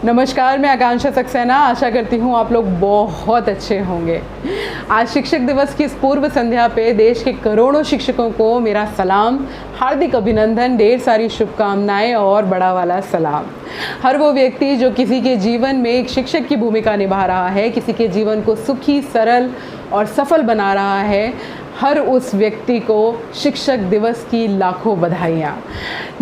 नमस्कार, मैं आकांक्षा सक्सेना। आशा करती हूँ आप लोग बहुत अच्छे होंगे। आज शिक्षक दिवस की इस पूर्व संध्या पे देश के करोड़ों शिक्षकों को मेरा सलाम, हार्दिक अभिनंदन, ढेर सारी शुभकामनाएं और बड़ा वाला सलाम। हर वो व्यक्ति जो किसी के जीवन में एक शिक्षक की भूमिका निभा रहा है, किसी के जीवन को सुखी, सरल और सफल बना रहा है, हर उस व्यक्ति को शिक्षक दिवस की लाखों बधाइयाँ।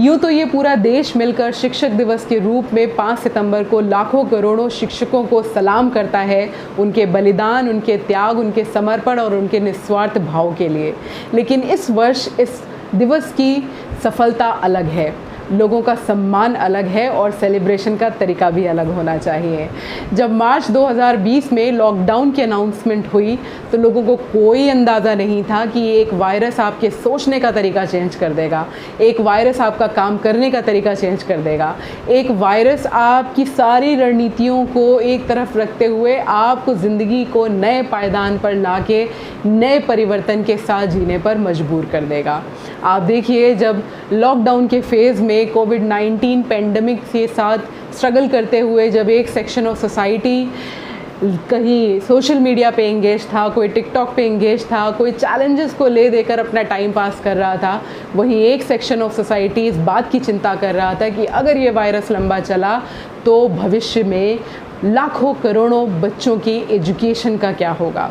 यूँ तो ये पूरा देश मिलकर शिक्षक दिवस के रूप में 5 सितंबर को लाखों करोड़ों शिक्षकों को सलाम करता है, उनके बलिदान, उनके त्याग, उनके समर्पण और उनके निस्वार्थ भाव के लिए। लेकिन इस वर्ष इस दिवस की सफलता अलग है, लोगों का सम्मान अलग है और सेलिब्रेशन का तरीका भी अलग होना चाहिए। जब मार्च 2020 में लॉकडाउन की अनाउंसमेंट हुई तो लोगों को कोई अंदाज़ा नहीं था कि एक वायरस आपके सोचने का तरीका चेंज कर देगा, एक वायरस आपका काम करने का तरीका चेंज कर देगा, एक वायरस आपकी सारी रणनीतियों को एक तरफ रखते हुए आपको ज़िंदगी को नए पायदान पर लाके नए परिवर्तन के साथ जीने पर मजबूर कर देगा। आप देखिए, जब लॉकडाउन के फेज़ में कोविड-19 पेंडेमिक के साथ स्ट्रगल करते हुए जब एक सेक्शन ऑफ सोसाइटी कहीं सोशल मीडिया पे एंगेज था, कोई टिकटॉक पे एंगेज था, कोई चैलेंजेस को ले देकर अपना टाइम पास कर रहा था, वहीं एक सेक्शन ऑफ सोसाइटी इस बात की चिंता कर रहा था कि अगर ये वायरस लंबा चला तो भविष्य में लाखों करोड़ों बच्चों की एजुकेशन का क्या होगा।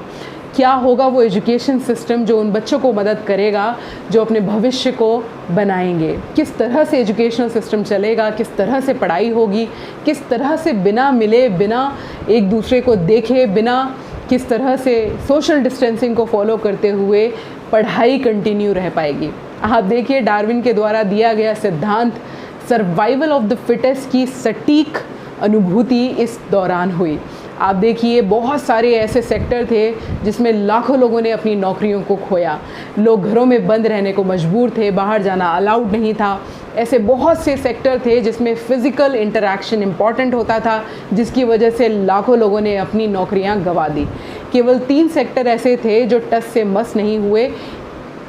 क्या होगा वो एजुकेशन सिस्टम जो उन बच्चों को मदद करेगा जो अपने भविष्य को बनाएंगे। किस तरह से एजुकेशनल सिस्टम चलेगा, किस तरह से पढ़ाई होगी, किस तरह से बिना मिले, बिना एक दूसरे को देखे, बिना किस तरह से सोशल डिस्टेंसिंग को फॉलो करते हुए पढ़ाई कंटिन्यू रह पाएगी। आप देखिए, डार्विन के द्वारा दिया गया सिद्धांत सर्वाइवल ऑफ द फिटेस्ट की सटीक अनुभूति इस दौरान हुई। आप देखिए, बहुत सारे ऐसे सेक्टर थे जिसमें लाखों लोगों ने अपनी नौकरियों को खोया, लोग घरों में बंद रहने को मजबूर थे, बाहर जाना अलाउड नहीं था। ऐसे बहुत से सेक्टर थे जिसमें फ़िज़िकल इंटरैक्शन इम्पॉर्टेंट होता था, जिसकी वजह से लाखों लोगों ने अपनी नौकरियां गंवा दी। केवल 3 सेक्टर ऐसे थे जो टस से मस नहीं हुए,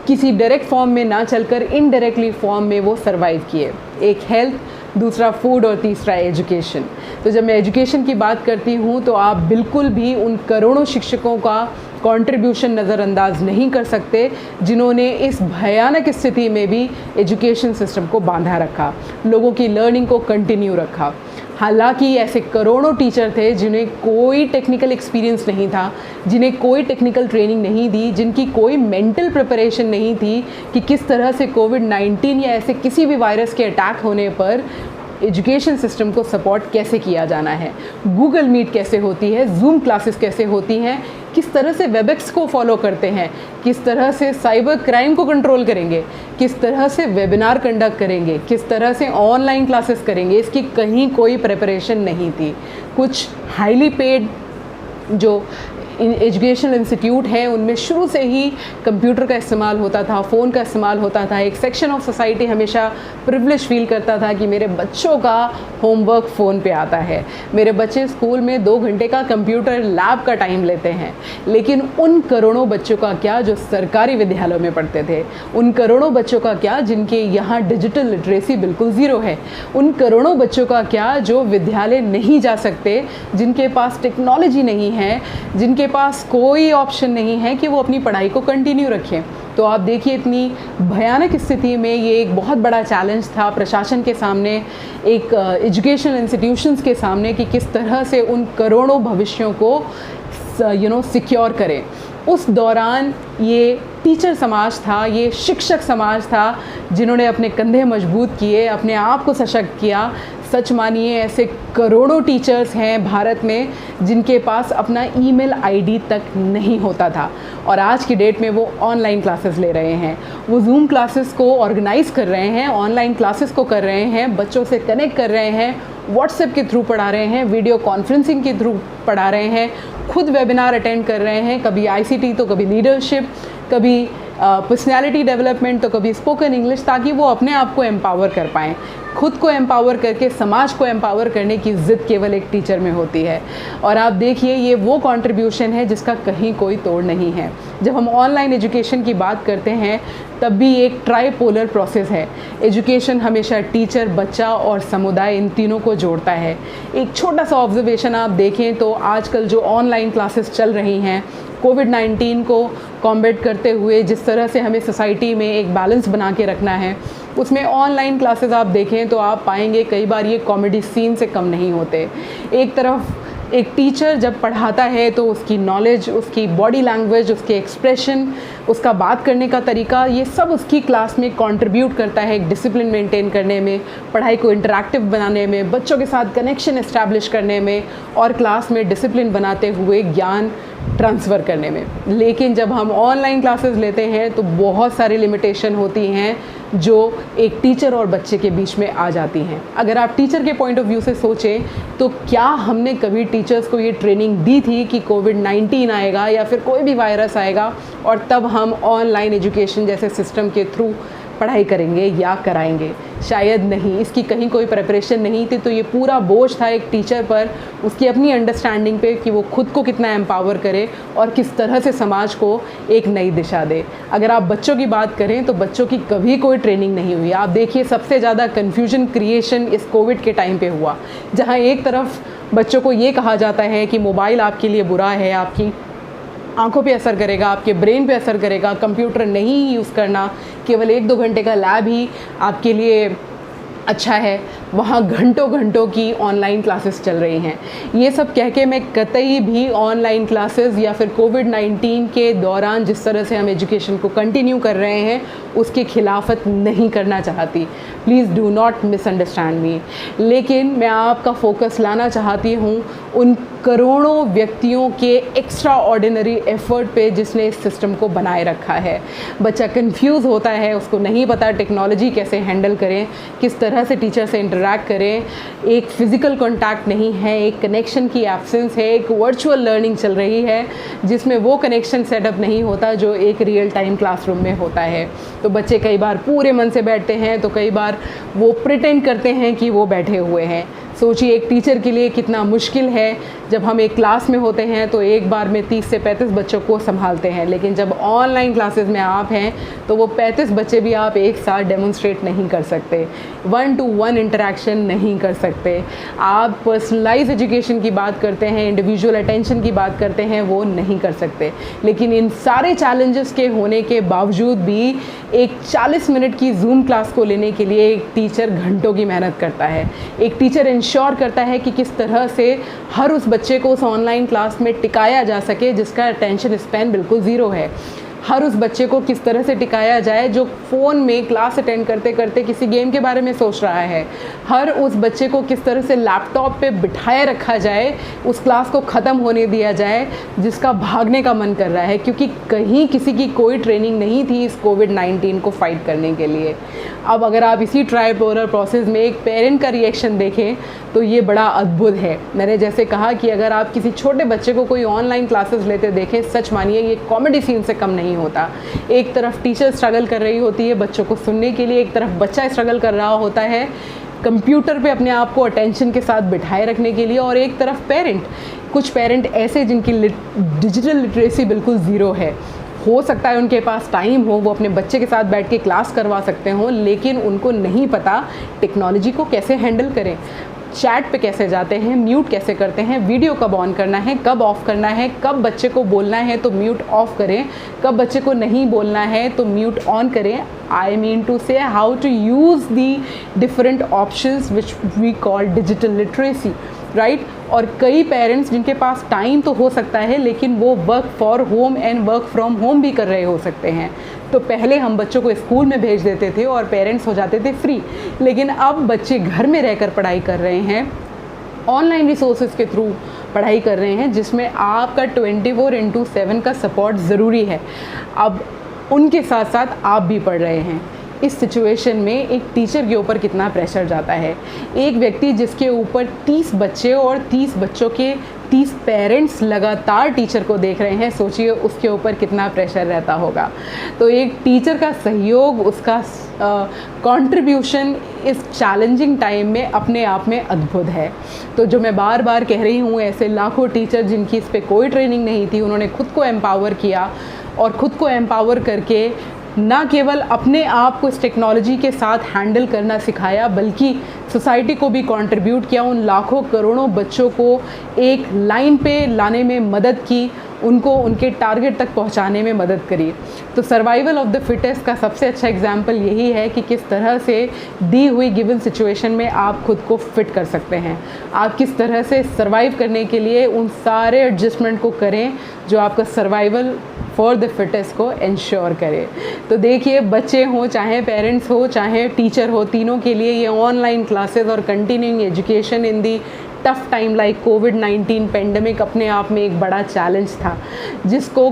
किसी डायरेक्ट फॉर्म में ना चलकर इनडायरेक्टली फॉर्म में वो सर्वाइव किए। एक हेल्थ, दूसरा फूड और तीसरा एजुकेशन। तो जब मैं एजुकेशन की बात करती हूँ तो आप बिल्कुल भी उन करोड़ों शिक्षकों का कंट्रीब्यूशन नज़रअंदाज नहीं कर सकते जिन्होंने इस भयानक स्थिति में भी एजुकेशन सिस्टम को बांधा रखा, लोगों की लर्निंग को कंटिन्यू रखा। हालांकि ऐसे करोड़ों टीचर थे जिन्हें कोई टेक्निकल एक्सपीरियंस नहीं था, जिन्हें कोई टेक्निकल ट्रेनिंग नहीं दी, जिनकी कोई मेंटल प्रिपरेशन नहीं थी कि किस तरह से कोविड-19 या ऐसे किसी भी वायरस के अटैक होने पर एजुकेशन सिस्टम को सपोर्ट कैसे किया जाना है, गूगल मीट कैसे होती है, जूम क्लासेस कैसे होती हैं, किस तरह से वेबएक्स को फॉलो करते हैं, किस तरह से साइबर क्राइम को कंट्रोल करेंगे, किस तरह से वेबिनार कंडक्ट करेंगे, किस तरह से ऑनलाइन क्लासेस करेंगे, इसकी कहीं कोई प्रिपरेशन नहीं थी। कुछ हाईली पेड जो एजुकेशनल इंस्टीट्यूट हैं उनमें शुरू से ही कंप्यूटर का इस्तेमाल होता था, फ़ोन का इस्तेमाल होता था। एक सेक्शन ऑफ सोसाइटी हमेशा प्रिविलेज फील करता था कि मेरे बच्चों का होमवर्क फ़ोन पे आता है, मेरे बच्चे स्कूल में 2 घंटे का कंप्यूटर लैब का टाइम लेते हैं। लेकिन उन करोड़ों बच्चों का क्या जो सरकारी विद्यालयों में पढ़ते थे, उन करोड़ों बच्चों का क्या जिनके यहाँ डिजिटल लिटरेसी बिल्कुल ज़ीरो है, उन करोड़ों बच्चों का क्या जो विद्यालय नहीं जा सकते, जिनके पास टेक्नोलॉजी नहीं है, जिनके पास कोई ऑप्शन नहीं है कि वो अपनी पढ़ाई को कंटिन्यू रखें। तो आप देखिए, इतनी भयानक स्थिति में ये एक बहुत बड़ा चैलेंज था प्रशासन के सामने, एक एजुकेशनल इंस्टीट्यूशंस के सामने कि किस तरह से उन करोड़ों भविष्यों को सिक्योर करें। उस दौरान ये टीचर समाज था, ये शिक्षक समाज था जिन्होंने अपने कंधे मजबूत किए, अपने आप को सशक्त किया। सच मानिए, ऐसे करोड़ों टीचर्स हैं भारत में जिनके पास अपना ईमेल आईडी तक नहीं होता था और आज की डेट में वो ऑनलाइन क्लासेस ले रहे हैं, वो जूम क्लासेस को ऑर्गेनाइज कर रहे हैं, ऑनलाइन क्लासेस को कर रहे हैं, बच्चों से कनेक्ट कर रहे हैं, व्हाट्सएप के थ्रू पढ़ा रहे हैं, वीडियो कॉन्फ्रेंसिंग के थ्रू पढ़ा रहे हैं, खुद वेबिनार अटेंड कर रहे हैं, कभी आईसीटी तो कभी लीडरशिप, कभी पर्सनैलिटी डेवलपमेंट तो कभी स्पोकन इंग्लिश, ताकि वो अपने आप को एम्पावर कर पाएँ। खुद को एम्पावर करके समाज को एम्पावर करने की ज़िद केवल एक टीचर में होती है। और आप देखिए ये वो कंट्रीब्यूशन है जिसका कहीं कोई तोड़ नहीं है। जब हम ऑनलाइन एजुकेशन की बात करते हैं तब भी एक ट्राइपोलर प्रोसेस है। एजुकेशन हमेशा टीचर, बच्चा और समुदाय इन तीनों को जोड़ता है। एक छोटा सा ऑब्जर्वेशन आप देखें तो आजकल जो ऑनलाइन क्लासेस चल रही हैं, कोविड-19 को कॉम्बैट करते हुए जिस तरह से हमें सोसाइटी में एक बैलेंस बना के रखना है, उसमें ऑनलाइन क्लासेस आप देखें तो आप पाएंगे कई बार ये कॉमेडी सीन से कम नहीं होते। एक तरफ एक टीचर जब पढ़ाता है तो उसकी नॉलेज, उसकी बॉडी लैंग्वेज, उसके एक्सप्रेशन, उसका बात करने का तरीका, ये सब उसकी क्लास में कंट्रीब्यूट करता है एक डिसिप्लिन मेंटेन करने में, पढ़ाई को इंटरैक्टिव बनाने में, बच्चों के साथ कनेक्शन एस्टैब्लिश करने में और क्लास में डिसिप्लिन बनाते हुए ज्ञान ट्रांसफ़र करने में। लेकिन जब हम ऑनलाइन क्लासेस लेते हैं तो बहुत सारी लिमिटेशन होती हैं जो एक टीचर और बच्चे के बीच में आ जाती हैं। अगर आप टीचर के पॉइंट ऑफ व्यू से सोचें तो क्या हमने कभी टीचर्स को ये ट्रेनिंग दी थी कि कोविड-19 आएगा या फिर कोई भी वायरस आएगा और तब हम ऑनलाइन एजुकेशन जैसे सिस्टम के थ्रू पढ़ाई करेंगे या कराएंगे? शायद नहीं। इसकी कहीं कोई प्रिपरेशन नहीं थी। तो ये पूरा बोझ था एक टीचर पर, उसकी अपनी अंडरस्टैंडिंग पे कि वो खुद को कितना एम्पावर करे और किस तरह से समाज को एक नई दिशा दे। अगर आप बच्चों की बात करें तो बच्चों की कभी कोई ट्रेनिंग नहीं हुई। आप देखिए सबसे ज़्यादा कन्फ्यूजन क्रिएशन इस कोविड के टाइम पे हुआ, जहाँ एक तरफ बच्चों को ये कहा जाता है कि मोबाइल आपके लिए बुरा है, आपकी आंखों पे असर करेगा, आपके ब्रेन पे असर करेगा, कंप्यूटर नहीं यूज़ करना, केवल 1-2 घंटे का लैब ही आपके लिए अच्छा है। वहाँ घंटों घंटों की ऑनलाइन क्लासेस चल रही हैं। ये सब कह के मैं कतई भी ऑनलाइन क्लासेस या फिर कोविड-19 के दौरान जिस तरह से हम एजुकेशन को कंटिन्यू कर रहे हैं उसके खिलाफत नहीं करना चाहती। प्लीज़ डू नॉट मिसअंडरस्टैंड मी। लेकिन मैं आपका फोकस लाना चाहती हूँ उन करोड़ों व्यक्तियों के एक्स्ट्रा ऑर्डिनरी एफर्ट पे जिसने इस सिस्टम को बनाए रखा है। बच्चा कंफ्यूज होता है, उसको नहीं पता टेक्नोलॉजी कैसे हैंडल करें, किस तरह से टीचर से इंटरैक्ट करें। एक फ़िज़िकल कॉन्टैक्ट नहीं है, एक कनेक्शन की एब्सेंस है, एक वर्चुअल लर्निंग चल रही है जिसमें वो कनेक्शन सेटअप नहीं होता जो एक रियल टाइम क्लासरूम में होता है। तो बच्चे कई बार पूरे मन से बैठते हैं तो कई बार वो प्रिटेंड करते हैं कि वो बैठे हुए हैं। सोचिए एक टीचर के लिए कितना मुश्किल है जब हम एक क्लास में होते हैं तो एक बार में 30 से 35 बच्चों को संभालते हैं, लेकिन जब ऑनलाइन क्लासेस में आप हैं तो वो 35 बच्चे भी आप एक साथ डेमोन्स्ट्रेट नहीं कर सकते, 1-to-1 इंटरेक्शन नहीं कर सकते। आप पर्सनलाइज एजुकेशन की बात करते हैं, इंडिविजुअल अटेंशन की बात करते हैं, वो नहीं कर सकते। लेकिन इन सारे चैलेंजेस के होने के बावजूद भी एक 40 मिनट की जूम क्लास को लेने के लिए एक टीचर घंटों की मेहनत करता है। एक टीचर इंश्योर करता है कि किस तरह से हर उस बच्चे को उस ऑनलाइन क्लास में टिकाया जा सके जिसका अटेंशन स्पैन बिल्कुल ज़ीरो है। हर उस बच्चे को किस तरह से टिकाया जाए जो फ़ोन में क्लास अटेंड करते करते किसी गेम के बारे में सोच रहा है। हर उस बच्चे को किस तरह से लैपटॉप पे बिठाए रखा जाए, उस क्लास को ख़त्म होने दिया जाए जिसका भागने का मन कर रहा है, क्योंकि कहीं किसी की कोई ट्रेनिंग नहीं थी इस कोविड-19 को फाइट करने के लिए। अब अगर आप इसी ट्राइपोलर प्रोसेस में एक पेरेंट का रिएक्शन देखें तो ये बड़ा अद्भुत है। मैंने जैसे कहा कि अगर आप किसी छोटे बच्चे को कोई ऑनलाइन क्लासेस लेते देखें, सच मानिए ये कॉमेडी सीन से कम नहीं होता। एक तरफ टीचर स्ट्रगल कर रही होती है बच्चों को सुनने के लिए, एक तरफ बच्चा स्ट्रगल कर रहा होता है कंप्यूटर पे अपने आप को अटेंशन के साथ बिठाए रखने के लिए, और एक तरफ पेरेंट, कुछ पेरेंट ऐसे जिनकी डिजिटल लिटरेसी बिल्कुल ज़ीरो है। हो सकता है उनके पास टाइम हो, वो अपने बच्चे के साथ बैठ के क्लास करवा सकते हों, लेकिन उनको नहीं पता टेक्नोलॉजी को कैसे हैंडल करें, चैट पे कैसे जाते हैं, म्यूट कैसे करते हैं, वीडियो कब ऑन करना है, कब ऑफ़ करना है, कब बच्चे को बोलना है तो म्यूट ऑफ़ करें, कब बच्चे को नहीं बोलना है तो म्यूट ऑन करें। I mean to say how to use the different options which we call digital literacy, right. और कई पेरेंट्स जिनके पास टाइम तो हो सकता है लेकिन वो work for home and work from home भी कर रहे हो सकते हैं। तो पहले हम बच्चों को स्कूल में भेज देते थे और पेरेंट्स हो जाते थे फ्री, लेकिन अब बच्चे घर में रहकर पढ़ाई कर रहे हैं, ऑनलाइन रिसोर्सेज के थ्रू पढ़ाई कर रहे हैं, जिसमें आपका 24/7 का सपोर्ट ज़रूरी है। अब उनके साथ साथ आप भी पढ़ रहे हैं। इस सिचुएशन में एक टीचर के ऊपर कितना प्रेशर जाता है। एक व्यक्ति जिसके ऊपर 30 बच्चे और 30 बच्चों के 30 पेरेंट्स लगातार टीचर को देख रहे हैं, सोचिए उसके ऊपर कितना प्रेशर रहता होगा। तो एक टीचर का सहयोग, उसका कंट्रीब्यूशन इस चैलेंजिंग टाइम में अपने आप में अद्भुत है। तो जो मैं बार बार कह रही हूँ, ऐसे लाखों टीचर जिनकी इस पे कोई ट्रेनिंग नहीं थी, उन्होंने खुद को एम्पावर किया और ख़ुद को एम्पावर करके ना केवल अपने आप को इस टेक्नोलॉजी के साथ हैंडल करना सिखाया, बल्कि सोसाइटी को भी कंट्रीब्यूट किया, उन लाखों करोड़ों बच्चों को एक लाइन पे लाने में मदद की, उनको उनके टारगेट तक पहुंचाने में मदद करी। तो सर्वाइवल ऑफ द फिटेस्ट का सबसे अच्छा एग्जाम्पल यही है कि किस तरह से दी हुई गिवन सिचुएशन में आप खुद को फिट कर सकते हैं, आप किस तरह से सर्वाइव करने के लिए उन सारे एडजस्टमेंट को करें जो आपका सर्वाइवल फॉर द फिटेस्ट को इंश्योर करे। तो देखिए, बच्चे हों, चाहे पेरेंट्स हो, चाहे टीचर हो, तीनों के लिए ये ऑनलाइन क्लासेस और continuing education in the tough time like covid pandemic अपने आप में एक बड़ा चैलेंज था, जिसको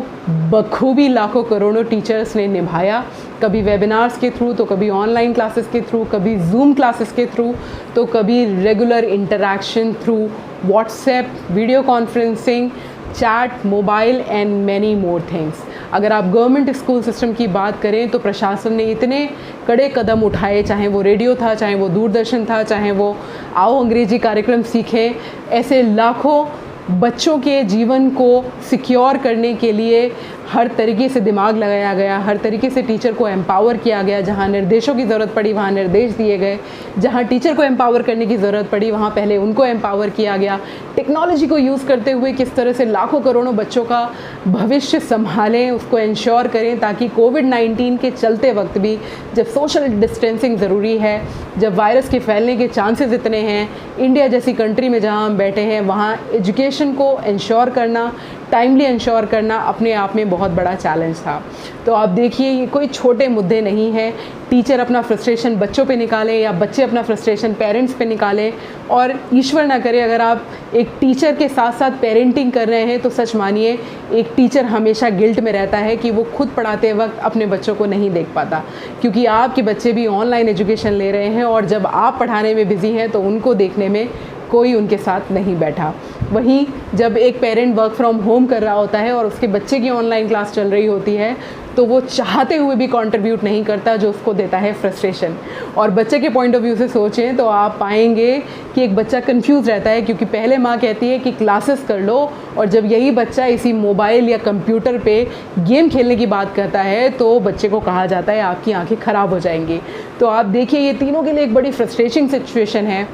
बखूबी लाखों करोड़ों टीचर्स ने निभाया, कभी वेबिनार्स के थ्रू, तो कभी ऑनलाइन क्लासेस के थ्रू, कभी जूम क्लासेस के थ्रू, तो कभी regular interaction through WhatsApp, video conferencing, chat, mobile and many more things. अगर आप गवर्नमेंट स्कूल सिस्टम की बात करें तो प्रशासन ने इतने कड़े कदम उठाए, चाहे वो रेडियो था, चाहे वो दूरदर्शन था, चाहे वो आओ अंग्रेजी कार्यक्रम सीखें, ऐसे लाखों बच्चों के जीवन को सिक्योर करने के लिए हर तरीके से दिमाग लगाया गया, हर तरीके से टीचर को एम्पावर किया गया। जहाँ निर्देशों की ज़रूरत पड़ी वहाँ निर्देश दिए गए, जहाँ टीचर को एम्पावर करने की ज़रूरत पड़ी वहाँ पहले उनको एम्पावर किया गया। टेक्नोलॉजी को यूज़ करते हुए किस तरह से लाखों करोड़ों बच्चों का भविष्य संभालें, उसको इंश्योर करें, ताकि कोविड-19 के चलते वक्त भी, जब सोशल डिस्टेंसिंग ज़रूरी है, जब वायरस के फैलने के चांसेस इतने हैं, इंडिया जैसी कंट्री में जहाँ हम बैठे हैं, वहाँ एजुकेशन को इंश्योर करना, टाइमली इंश्योर करना अपने आप में बहुत बड़ा चैलेंज था। तो आप देखिए, ये कोई छोटे मुद्दे नहीं हैं। टीचर अपना फ्रस्ट्रेशन बच्चों पे निकालें या बच्चे अपना फ्रस्ट्रेशन पेरेंट्स पे निकालें, और ईश्वर ना करे अगर आप एक टीचर के साथ साथ पेरेंटिंग कर रहे हैं तो सच मानिए एक टीचर हमेशा गिल्ट में रहता है कि वो खुद पढ़ाते वक्त अपने बच्चों को नहीं देख पाता, क्योंकि आपके बच्चे भी ऑनलाइन एजुकेशन ले रहे हैं और जब आप पढ़ाने में बिज़ी हैं तो उनको देखने में कोई उनके साथ नहीं बैठा। वहीं जब एक पेरेंट वर्क फ्रॉम होम कर रहा होता है और उसके बच्चे की ऑनलाइन क्लास चल रही होती है, तो वो चाहते हुए भी कंट्रीब्यूट नहीं करता, जो उसको देता है फ्रस्ट्रेशन। और बच्चे के पॉइंट ऑफ व्यू से सोचें तो आप पाएंगे कि एक बच्चा कंफ्यूज रहता है, क्योंकि पहले माँ कहती है कि क्लासेस कर लो, और जब यही बच्चा इसी मोबाइल या कंप्यूटर पे गेम खेलने की बात करता है तो बच्चे को कहा जाता है आपकी आंखें ख़राब हो जाएंगी। तो आप देखिए, ये तीनों के लिए एक बड़ी फ्रस्ट्रेटिंग सिचुएशन है,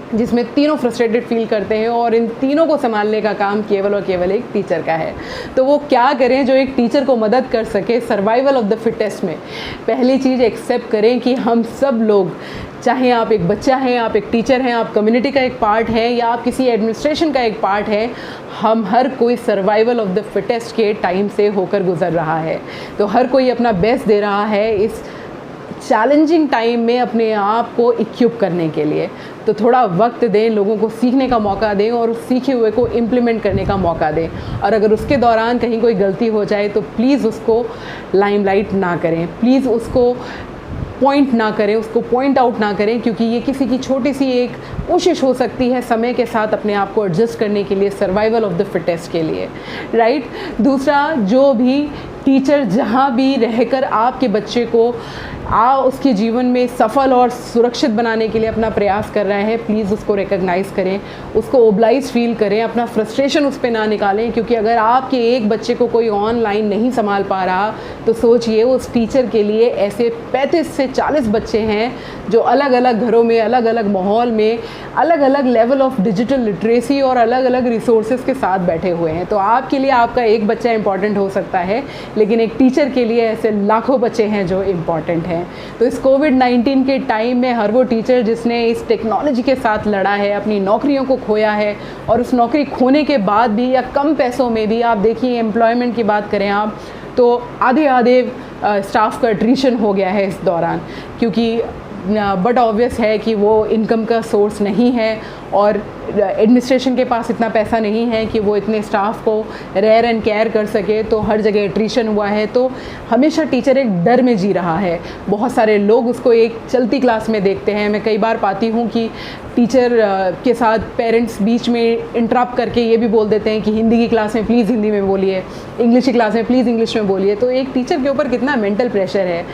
जिसमें तीनों फ्रस्ट्रेटेड फील करते हैं, और इन तीनों को संभालने का काम केवल और केवल एक टीचर का है। तो वो क्या करें जो एक टीचर को मदद कर सके सर्वाइवल ऑफ द फिटेस्ट में? पहली चीज़, एक्सेप्ट करें कि हम सब लोग, चाहे आप एक बच्चा हैं, आप एक टीचर हैं, आप कम्युनिटी का एक पार्ट हैं, या आप किसी एडमिनिस्ट्रेशन का एक पार्ट हैं, हम हर कोई सर्वाइवल ऑफ द फिटेस्ट के टाइम से होकर गुजर रहा है। तो हर कोई अपना बेस्ट दे रहा है इस चैलेंजिंग टाइम में अपने आप को इक्विप करने के लिए। तो थोड़ा वक्त दें, लोगों को सीखने का मौका दें और उस सीखे हुए को इम्प्लीमेंट करने का मौका दें। और अगर उसके दौरान कहीं कोई गलती हो जाए तो प्लीज़ उसको लाइमलाइट ना करें, प्लीज़ उसको पॉइंट ना करें, उसको पॉइंट आउट ना करें, क्योंकि ये किसी की छोटी सी एक कोशिश हो सकती है समय के साथ अपने आप को एडजस्ट करने के लिए, सर्वाइवल ऑफ द फिटेस्ट के लिए, राइट। दूसरा, जो भी टीचर जहाँ भी रहकर आपके बच्चे को उसके जीवन में सफल और सुरक्षित बनाने के लिए अपना प्रयास कर रहे हैं, प्लीज़ उसको रिकग्नाइज़ करें, उसको ओब्लाइज फील करें, अपना फ्रस्ट्रेशन उस पर ना निकालें। क्योंकि अगर आपके एक बच्चे को कोई ऑनलाइन नहीं संभाल पा रहा तो सोचिए उस टीचर के लिए ऐसे 35 से 40 बच्चे हैं जो अलग अलग घरों में, अलग अलग माहौल में, अलग अलग लेवल ऑफ डिजिटल लिटरेसी और अलग अलग रिसोर्सेज के साथ बैठे हुए हैं। तो आपके लिए आपका एक बच्चा इंपॉर्टेंट हो सकता है, लेकिन एक टीचर के लिए ऐसे लाखों बच्चे हैं जो इम्पॉर्टेंट हैं। तो इस कोविड-19 के टाइम में हर वो टीचर जिसने इस टेक्नोलॉजी के साथ लड़ा है, अपनी नौकरियों को खोया है, और उस नौकरी खोने के बाद भी या कम पैसों में भी, आप देखिए एम्प्लॉयमेंट की बात करें आप तो आधे स्टाफ का एट्रिशन हो गया है इस दौरान, क्योंकि बट ऑब्वियस है कि वो इनकम का सोर्स नहीं है और एडमिनिस्ट्रेशन के पास इतना पैसा नहीं है कि वो इतने स्टाफ को रेयर एंड केयर कर सके, तो हर जगह एट्रिशन हुआ है। तो हमेशा टीचर एक डर में जी रहा है। बहुत सारे लोग उसको एक चलती क्लास में देखते हैं। मैं कई बार पाती हूँ कि टीचर के साथ पेरेंट्स बीच में इंटरप्ट करके ये भी बोल देते हैं कि हिंदी की क्लास में प्लीज़ हिंदी में बोलिए, इंग्लिश की क्लास में प्लीज़ इंग्लिश में बोलिए। तो एक टीचर के ऊपर कितना मेंटल प्रेशर है।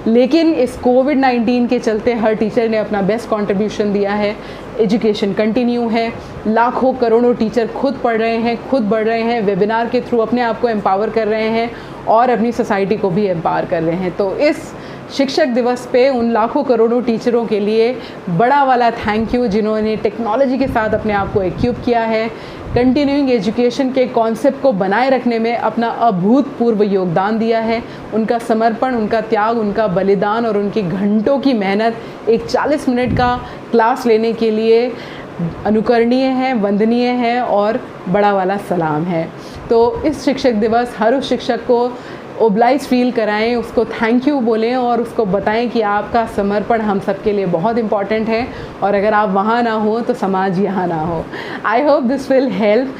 लेकिन इस कोविड-19 के चलते हर टीचर ने अपना बेस्ट कंट्रीब्यूशन दिया है। एजुकेशन कंटिन्यू है, लाखों करोड़ों टीचर खुद पढ़ रहे हैं, खुद बढ़ रहे हैं, वेबिनार के थ्रू अपने आप को एम्पावर कर रहे हैं और अपनी सोसाइटी को भी एम्पावर कर रहे हैं। तो इस शिक्षक दिवस पे उन लाखों करोड़ों टीचरों के लिए बड़ा वाला थैंक यू, जिन्होंने टेक्नोलॉजी के साथ अपने आप को इक्विप किया है, कंटिन्यूइंग एजुकेशन के कॉन्सेप्ट को बनाए रखने में अपना अभूतपूर्व योगदान दिया है। उनका समर्पण, उनका त्याग, उनका बलिदान और उनकी घंटों की मेहनत एक 40 मिनट का क्लास लेने के लिए अनुकरणीय है, वंदनीय है और बड़ा वाला सलाम है। तो इस शिक्षक दिवस हर उस शिक्षक को ओब्लाइज फील कराएं, उसको थैंक यू बोलें और उसको बताएं कि आपका समर्पण हम सबके लिए बहुत इम्पॉर्टेंट है और अगर आप वहाँ ना हो तो समाज यहाँ ना हो। I hope this will help.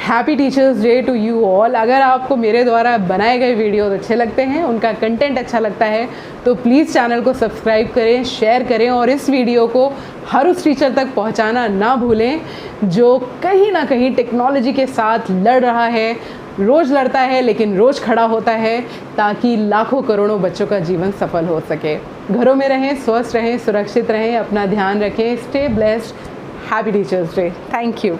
Happy teachers day to you all. अगर आपको मेरे द्वारा बनाए गए वीडियोस अच्छे लगते हैं, उनका कंटेंट अच्छा लगता है, तो प्लीज़ चैनल को सब्सक्राइब करें, शेयर करें और इस वीडियो को हर उस टीचर तक पहुंचाना ना भूलें जो कहीं ना कहीं टेक्नोलॉजी के साथ लड़ रहा है, रोज़ लड़ता है लेकिन रोज़ खड़ा होता है ताकि लाखों करोड़ों बच्चों का जीवन सफल हो सके। घरों में रहें, स्वस्थ रहें, सुरक्षित रहें, अपना ध्यान रखें। Stay blessed. Happy teachers day. Thank you.